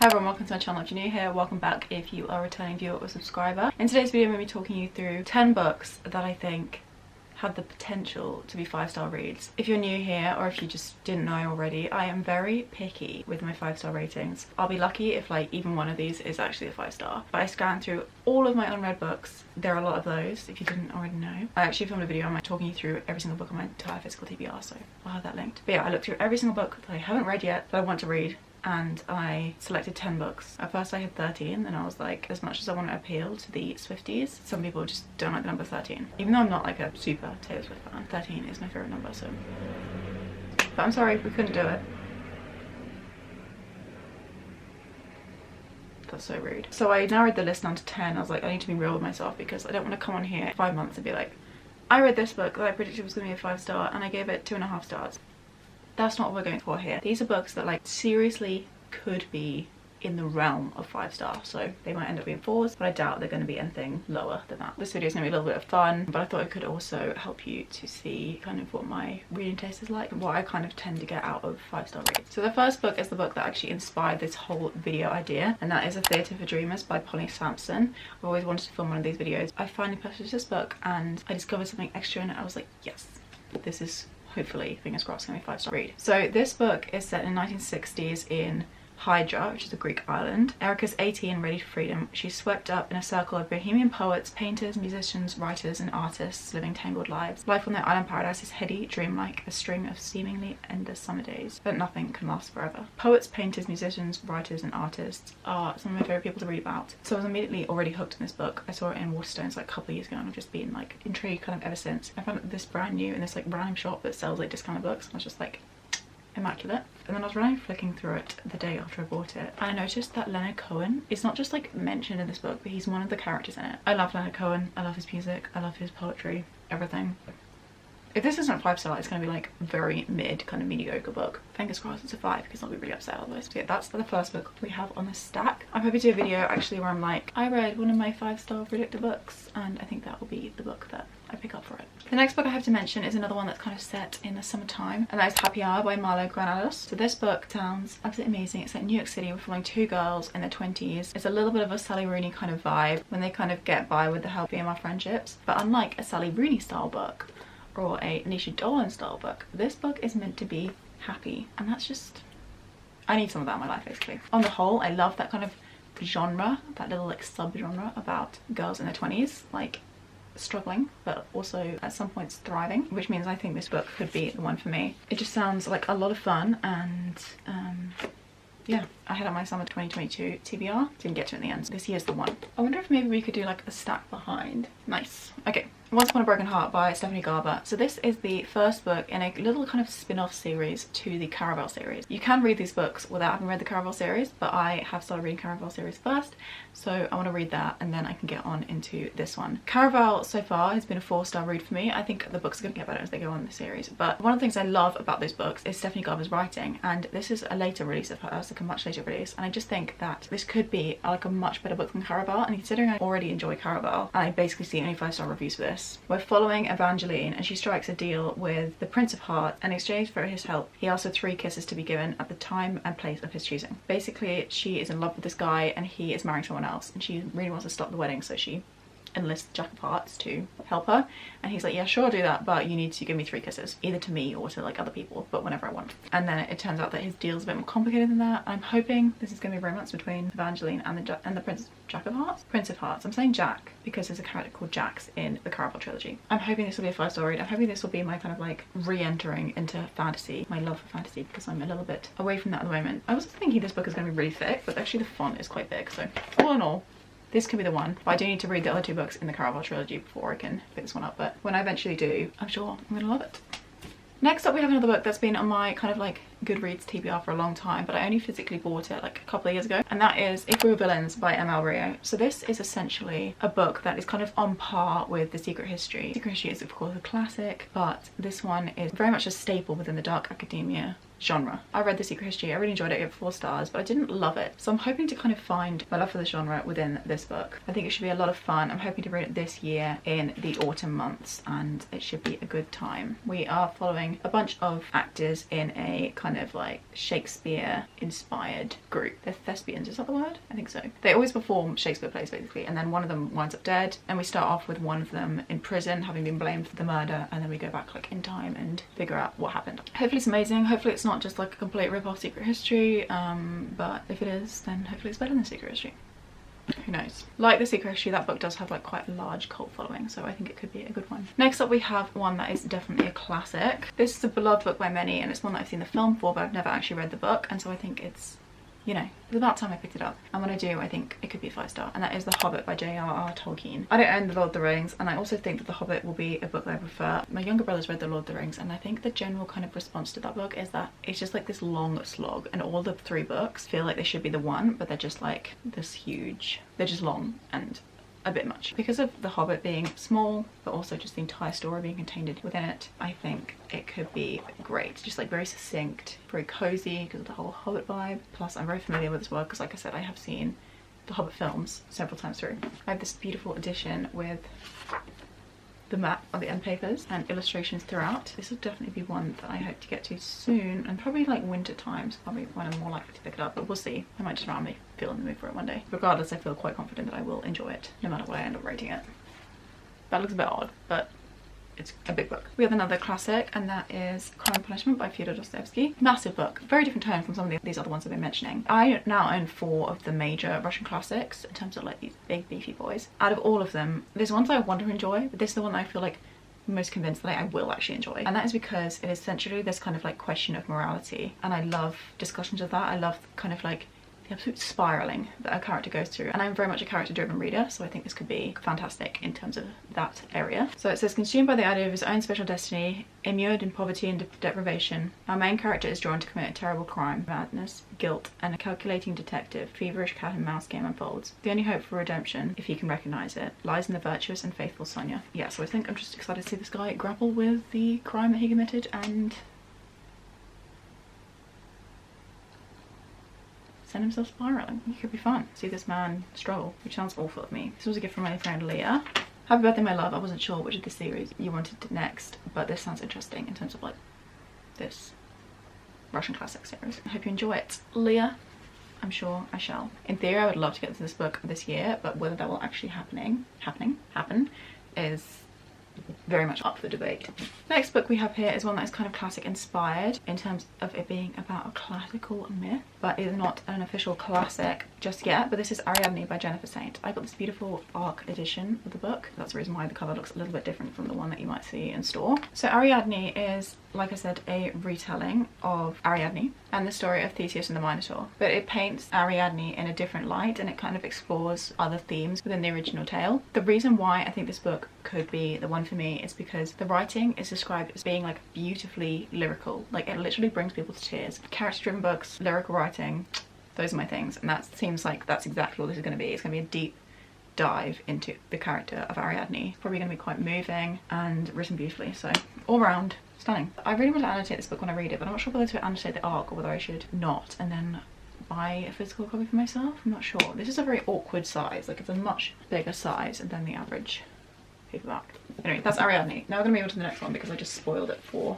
Hi everyone, welcome to my channel. If you're new here, welcome back if you are a returning viewer or subscriber. In today's video I'm going to be talking you through 10 books that I think have the potential to be 5-star reads. If you're new here or if you just didn't know already, I am very picky with my 5-star ratings. I'll be lucky if like even one of these is actually a 5-star. But I scanned through all of my unread books. There are a lot of those, if you didn't already know. I actually filmed a video on talking you through every single book on my entire physical TBR, so I'll have that linked. But yeah, I looked through every single book that I haven't read yet, that I want to read, and I selected 10 books. At first I had 13 and I was like, as much as I want to appeal to the Swifties, some people just don't like the number 13. Even though I'm not like a super Taylor Swift fan, 13 is my favourite number, so. But I'm sorry, we couldn't do it. That's so rude. So I narrowed the list down to 10. I was like, I need to be real with myself because I don't want to come on here 5 months and be like, I read this book that I predicted was going to be a 5-star and I gave it 2.5 stars. That's not what we're going for here. These are books that like seriously could be in the realm of 5-star, so they might end up being 4s, but I doubt they're going to be anything lower than that. This video is going to be a little bit of fun, but I thought it could also help you to see kind of what my reading taste is like and what I kind of tend to get out of 5-star reads. So the first book is the book that actually inspired this whole video idea, and that is A Theatre for Dreamers by Samson. I've always wanted to film one of these videos. I finally purchased this book and I discovered something extra in it. I was like, yes, this is hopefully, fingers crossed, gonna be a 5-star read. So this book is set in 1960s in Hydra, which is a Greek island. Erica's 18, ready for freedom. She's swept up in a circle of bohemian poets, painters, musicians, writers and artists living tangled lives. Life on their island paradise is heady, dreamlike, a string of seemingly endless summer days, but nothing can last forever. Poets, painters, musicians, writers and artists are some of my favourite people to read about. So I was immediately already hooked in this book. I saw it in Waterstones like a couple of years ago and I've just been like intrigued kind of ever since. I found this brand new in this like random shop that sells like discounted books and I was just like, immaculate. And then I was randomly flicking through it the day after I bought it and I noticed that Leonard Cohen is not just like mentioned in this book, but he's one of the characters in it. I love Leonard Cohen, I love his music, I love his poetry, everything. If this isn't a 5-star, it's going to be like very mid, kind of mediocre book. Fingers crossed it's a 5 because I'll be really upset otherwise. So yeah, that's the first book we have on the stack. I'm hoping to do a video actually where I'm like, I read one of my 5-star predictor books and I think that will be the book that I pick up for it. The next book I have to mention is another one that's kind of set in the summertime, and that is Happy Hour by Marlowe Granados. So this book sounds absolutely amazing. It's set in New York City. We're following 2 girls in their 20s. It's a little bit of a Sally Rooney kind of vibe when they kind of get by with the help of female friendships. But unlike a Sally Rooney style book or a Anisha Dolan style book, this book is meant to be happy, and that's just, I need some of that in my life basically. On the whole, I love that kind of genre, that little like sub-genre about girls in their 20s, like struggling but also at some points thriving, which means I think this book could be the one for me. It just sounds like a lot of fun and yeah, I had on my summer 2022 TBR, didn't get to it in the end, so this year's the one. I wonder if maybe we could do like a stack behind. Nice. Okay, Once Upon a Broken Heart by Stephanie Garber. So this is the first book in a little kind of spin-off series to the Caraval series. You can read these books without having read the Caraval series, but I have started reading Caraval series first, so I want to read that and then I can get on into this one. Caraval so far has been a 4-star read for me. I think the books are going to get better as they go on in the series, but one of the things I love about those books is Stephanie Garber's writing, and this is a later release of hers, like a much later release, and I just think that this could be like a much better book than Caraval. And considering I already enjoy Caraval and I basically see only 5-star reviews for this, we're following Evangeline and she strikes a deal with the Prince of Hearts, and in exchange for his help he asks for 3 kisses to be given at the time and place of his choosing. Basically she is in love with this guy and he is marrying someone else and she really wants to stop the wedding, so she enlists Jack of Hearts to help her, and he's like, yeah sure, I'll do that, but you need to give me 3 kisses, either to me or to like other people, but whenever I want. And then it turns out that his deal's a bit more complicated than that. I'm hoping this is going to be a romance between Evangeline and the Prince of Hearts. I'm saying Jack because there's a character called Jax in the Caraval trilogy. I'm hoping this will be a 5-star read. I'm hoping this will be my kind of like re-entering into fantasy, my love for fantasy, because I'm a little bit away from that at the moment. I was thinking this book is going to be really thick, but actually the font is quite big, so all in all this could be the one. But I do need to read the other 2 books in the Caraval trilogy before I can pick this one up, but when I eventually do, I'm sure I'm gonna love it. Next up we have another book that's been on my kind of like Goodreads TBR for a long time, but I only physically bought it like a couple of years ago, and that is If We Were Villains by Maurier. So this is essentially a book that is kind of on par with The Secret History. Secret History is of course a classic, but this one is very much a staple within the dark academia genre. I read The Secret History, I really enjoyed it, I gave it 4 stars, but I didn't love it. So I'm hoping to kind of find my love for the genre within this book. I think it should be a lot of fun. I'm hoping to read it this year in the autumn months, and it should be a good time. We are following a bunch of actors in a kind of like Shakespeare inspired group. They're thespians, is that the word? I think so. They always perform Shakespeare plays basically, and then one of them winds up dead, and we start off with one of them in prison having been blamed for the murder, and then we go back like in time and figure out what happened. Hopefully it's amazing. Hopefully it's not just like a complete rip-off Secret History, but if it is, then hopefully it's better than Secret History. Who knows? Like The Secret History, that book does have like quite a large cult following, so I think it could be a good one. Next up we have one that is definitely a classic. This is a beloved book by many, and it's one that I've seen the film for, but I've never actually read the book, and so I think it's, you know, it's about time I picked it up. And when I do, I think it could be a 5-star, and that is The Hobbit by J.R.R. Tolkien. I don't own The Lord of the Rings, and I also think that The Hobbit will be a book that I prefer. My younger brother's read The Lord of the Rings, and I think the general kind of response to that book is that it's just like this long slog, and all the 3 books feel like they should be the one, but they're just like this huge, they're just long and a bit much. Because of The Hobbit being small, but also just the entire story being contained within it, I think it could be great. Just like very succinct, very cozy because of the whole Hobbit vibe. Plus I'm very familiar with this world because, like I said, I have seen the Hobbit films several times through. I have this beautiful edition with the map on the end papers and illustrations throughout. This will definitely be one that I hope to get to soon, and probably like winter times, probably when I'm more likely to pick it up, but we'll see. I might just randomly feel in the mood for it one day. Regardless, I feel quite confident that I will enjoy it no matter what I end up rating it. That looks a bit odd, but it's a big book. We have another classic, and that is Crime and Punishment by Fydor Dostoyevsky. Massive book, very different tone from some of these other ones I've been mentioning. I now own 4 of the major Russian classics in terms of like these big beefy boys. Out of all of them, there's ones I want to enjoy, but this is the one that I feel like most convinced that I will actually enjoy, and that is because it is essentially this kind of like question of morality, and I love discussions of that. I love kind of like the absolute spiraling that a character goes through, and I'm very much a character driven reader, so I think this could be fantastic in terms of that area. So it says, consumed by the idea of his own special destiny, immured in poverty and deprivation, our main character is drawn to commit a terrible crime. Madness, guilt, and a calculating detective, feverish cat and mouse game unfolds. The only hope for redemption, if he can recognize it, lies in the virtuous and faithful Sonia. Yeah, so I think I'm just excited to see this guy grapple with the crime that he committed and send himself spiraling. It could be fun. See this man struggle, which sounds awful of me. This was a gift from my friend Leah. Happy birthday, my love. I wasn't sure which of the series you wanted next, but this sounds interesting in terms of like this Russian classic series. I hope you enjoy it. Leah, I'm sure I shall. In theory, I would love to get to this book this year, but whether that will actually happen is very much up for debate. Next book we have here is one that is kind of classic inspired in terms of it being about a classical myth, but is not an official classic just yet. But this is Ariadne by Jennifer Saint. I got this beautiful ARC edition of the book. That's the reason why the cover looks a little bit different from the one that you might see in store. So Ariadne is, like I said, a retelling of Ariadne and the story of Theseus and the Minotaur, but it paints Ariadne in a different light, and it kind of explores other themes within the original tale. The reason why I think this book could be the one for me is because the writing is described as being like beautifully lyrical. Like, it literally brings people to tears. Character driven books, lyrical writing, those are my things, and that seems like that's exactly what this is going to be. It's going to be a deep dive into the character of Ariadne. It's probably going to be quite moving and written beautifully, so all round stunning. I really want to annotate this book when I read it, but I'm not sure whether to annotate the arc or whether I should not and then buy a physical copy for myself. I'm not sure. This is a very awkward size. Like, it's a much bigger size than the average paperback. Anyway, that's Ariadne. Now we're going to move on to the next one because I just spoiled it for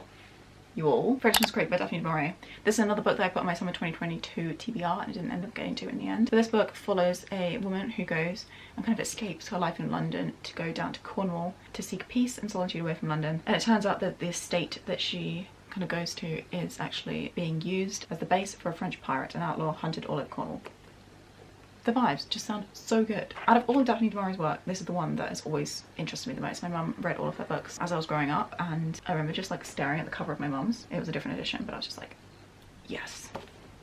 you all. Frenchman's Creek by Daphne Maurier. This is another book that I put on my summer 2022 TBR and I didn't end up getting to in the end. So this book follows a woman who goes and kind of escapes her life in London to go down to Cornwall to seek peace and solitude away from London. And it turns out that the estate that she kind of goes to is actually being used as the base for a French pirate and outlaw hunted all over Cornwall. The vibes just sound so good. Out of all of Daphne du Maurier's work, this is the one that has always interested me the most. My mum read all of her books as I was growing up, and I remember just like staring at the cover of my mum's. It was a different edition, but I was just like, yes,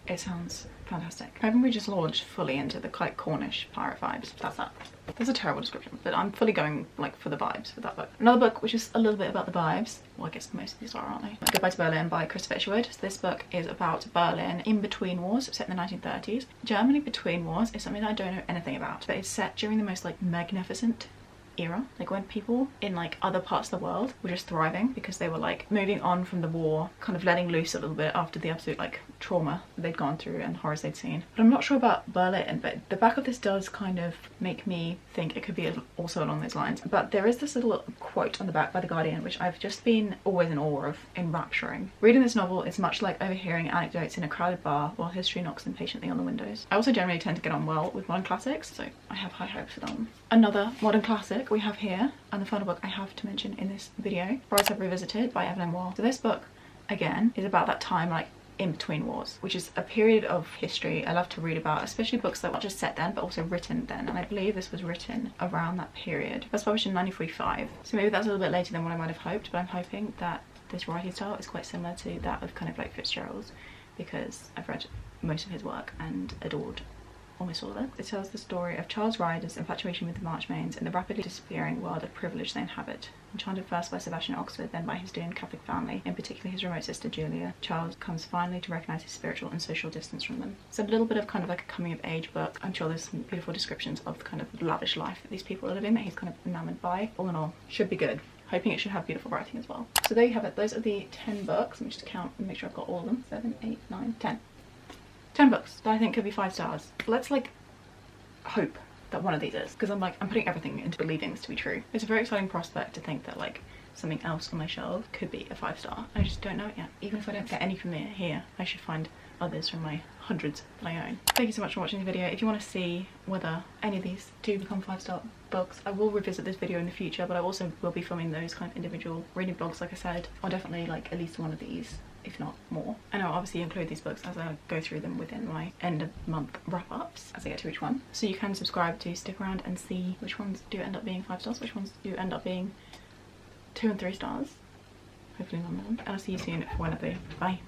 it sounds fantastic. I haven't really just launched fully into the like Cornish pirate vibes. That's that. That's a terrible description, but I'm fully going like for the vibes with that book. Another book which is a little bit about the vibes. Well, I guess most of these are, aren't they? Goodbye to Berlin by Christopher Isherwood. So this book is about Berlin in between wars, set in the 1930s. Germany between wars is something that I don't know anything about, but it's set during the most like magnificent era, like when people in like other parts of the world were just thriving because they were like moving on from the war, kind of letting loose a little bit after the absolute like trauma they'd gone through and horrors they'd seen. But I'm not sure about Berlin, but the back of this does kind of make me think it could be also along those lines. But there is this little quote on the back by The Guardian which I've just been always in awe of, enrapturing. Reading this novel is much like overhearing anecdotes in a crowded bar while history knocks impatiently on the windows. I also generally tend to get on well with modern classics, so I have high hopes for them. Another modern classic we have here, and the final book I have to mention in this video, Brideshead Revisited by Evelyn Waugh. So this book, again, is about that time like in between wars, which is a period of history I love to read about, especially books that were not just set then but also written then, and I believe this was written around that period. It was published in 1945, so maybe that's a little bit later than what I might have hoped, but I'm hoping that this writing style is quite similar to that of kind of like Fitzgerald's, because I've read most of his work and adored almost all of it. It tells the story of Charles Ryder's infatuation with the Marchmains and the rapidly disappearing world of privilege they inhabit. Enchanted first by Sebastian Oxford, then by his doomed Catholic family, in particular his remote sister Julia, Charles comes finally to recognise his spiritual and social distance from them. It's a little bit of kind of like a coming of age book. I'm sure there's some beautiful descriptions of the kind of lavish life that these people are living that he's kind of enamoured by. All in all, should be good. Hoping it should have beautiful writing as well. So there you have it. Those are the 10 books. Let me just count and make sure I've got all of them. 7, 8, 9, 10. 10 books that I think could be 5 stars. Let's like hope that one of these is, because I'm putting everything into believing this to be true. It's a very exciting prospect to think that like something else on my shelf could be a 5-star. I just don't know it yet. Even if I don't get any from here, I should find others from my hundreds that I own. Thank you so much for watching the video. If you want to see whether any of these do become 5-star books, I will revisit this video in the future, but I also will be filming those kind of individual reading vlogs like I said. I'll definitely like at least one of these, if not more. And I'll obviously include these books as I go through them within my end of month wrap-ups as I get to each one. So you can subscribe to stick around and see which ones do end up being 5 stars, which ones do end up being 2 and 3 stars. Hopefully none of them. And I'll see you soon for one of the. Bye.